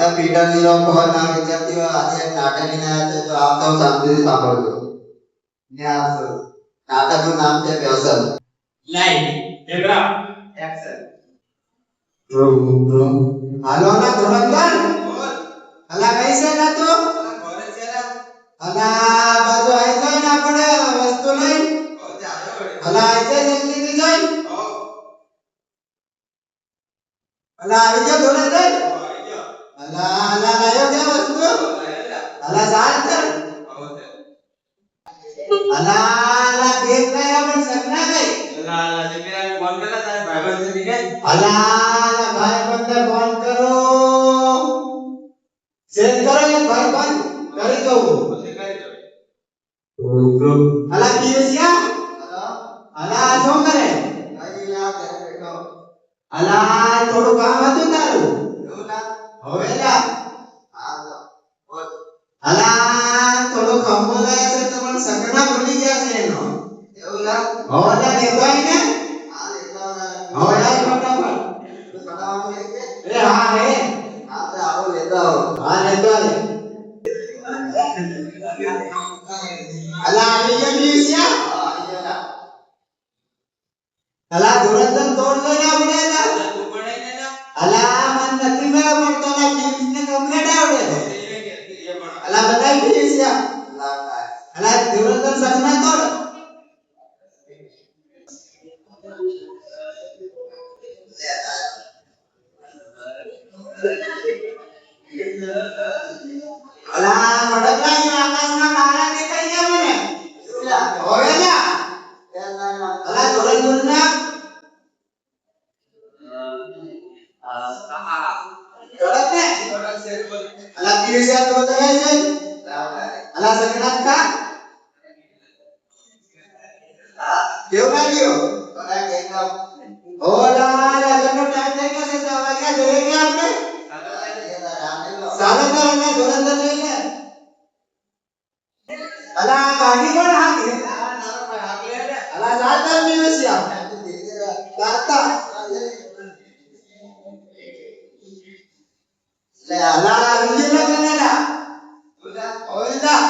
આપણે પીટરની લોકો ના વિદ્યાર્થીઓ આજે એક નાટક લઈને આવ્યા છે, તો આપ સૌ શાંતિથી સાંભળજો. નાટકનું નામ છે વ્યસન. Live camera action. હાલો ના ધોરણગર અલા કઈ છે ના તો અલા બાજુ આઈ જાય ને આપણે વસ્તુ લઈ અલા આઈ જાય જલ્દી થી જાય અલા આવી ગયો ધોરણગર અલા અલા લાયો કે વસ્તુ અલા સાલ કર અલા અલા દેખ લાયા પણ સપના ગઈ અલા જમીરા ફોન કરલા તારે ભાઈબંધ થી ગઈ અલા અલા ભાઈબંધને ફોન કરો સેન્ડ કરો ને ભાઈબંધ કરી દઉં અલા પીએસિયા અલા શું કરે અલા થોડું કામ હતું તારું હવે લા અલા થોડો ખંભો લાયા છે તો પણ સકડા ભૂલી ગયા છે એનો એવું લા હવે દેખાય ને હવે આ ફટાફટ એ હા હે આપણે આવો લેતા હા લેતા હે અલા આવી ગયા પીએસિયા અલા ધોરણદન તોડ લો ને આપણે તું બનાઈને ના અલા મન નથી મેળ પડતો ના પીએસને કમ્પ્લીટ આવડે અલા બતાઈ પીએસિયા અલા ધોરણદન સગના તોડ અલા વડકલાની આકાશમાં તારા દેખાઈ ગયા મને હવે ના અલા ધોરણદન ના અલા પીએસિયા તો દેખાઈ છે અલા સગના કા કેવું લાગ્યું ઓલા લગનનો ટાઈમ થઈ ગયો છે તો વાગ્યા જોઈએ કે આપણે સાદા કરને ધોરણદર લઈ લે અલા ગાડી કોણ હાકે અલા સાદા પીએસિયા સાદા લે અલા વિજય લગનના ઓલા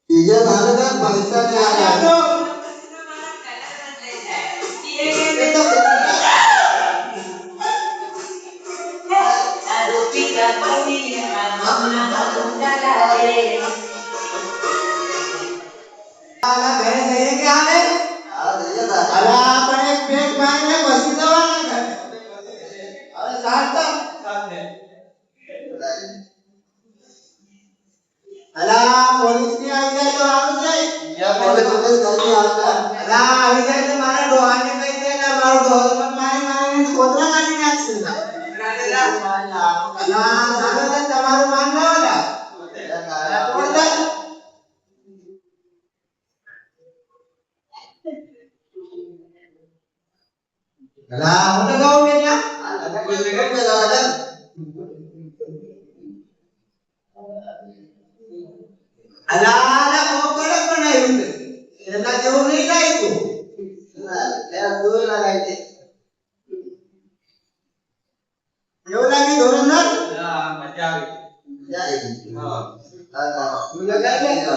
બીજા નાના પૈસા ને આયા અલા ઘરે જઈએ કે આવે અલા આપણે એક પેટ મારીને બસી જવાના ઘરે હવે સાચા સાથે અલા પોલીસ ની આવી જાય તો આવું જાય પોલીસ જલ્દી આવતા અલા આવી જાય તો મારા ડોહાને કહી દે ને મારો ડોહો પણ મારીને ખોદરા કાઢી નાખશે અલા સારું છે તમારું માન ના ઓલા પડતા અલા હું તો કહું બેટા અલા અલા બહુ કડક બનાવ્યું છે એના જેવું નહીં લાગ્યું દૂર લગાવી દે એવું લાગે ધોરણદર મજા આવી હા તું લગાવી દે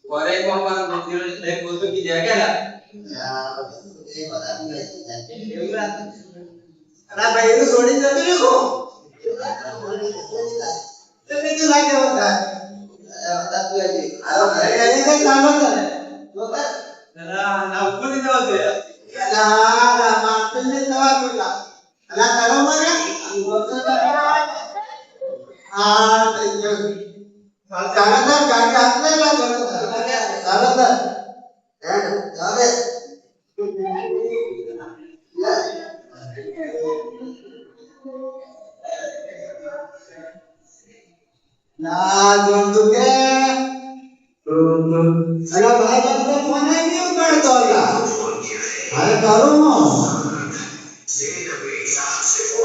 और एक हमारा मंदिर एक वस्तु की जगह है अरे भाई ये सोनी जल्दी लिखो તમે ક્યું લાગે હોતા બતા તું એ અરે એને કઈ સાલો છે લોકા ના ઉપર ની જવા દે ના મારતે ને જવા દોલા અલા તારો મારે આ થઈ ગયો સારાદર ગાડી હાથ લઈ લા સારાદર એન્ડ હવે ના જોંદુ કે અલા ભાઈ બંધ ફોન આવી ગયો પડતો અલા હવે કરું હું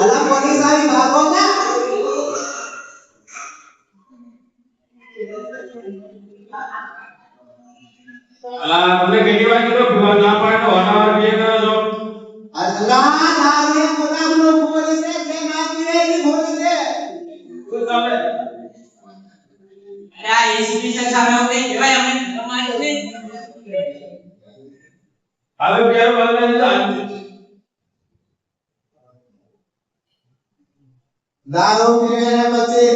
અલા પોલીસ આવી ભાગો ના અલા તમને કેટલી વાર કીધું ફોન ના પાડો હોનાવર બે કરો છો આ અલા દારૂ બોલાવનો બોલે છે કે ના પીવે ની બોલે છે તું સામે અરે આ એસી સામે આવું કઈ કહેવાય અમે તમારી છે હવે પ્યારો બોલવા દીધો દારૂ પીવે ને પછી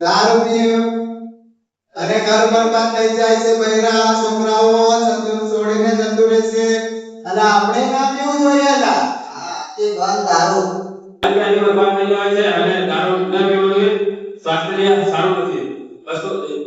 દારૂ પીવે અને ઘર બરબાદ થઈ જાય છે બૈરા છોકરાઓ ચંદુ છોડીને જતું રહેશે અને આપણે ના પીવું જોઈએ અલા એ બંધ દારૂ આની બરબાદ થઈ જાય છે અને દારૂ ન પીવો જોઈએ સ્વાસ્થ્ય સારું નથી બસ તો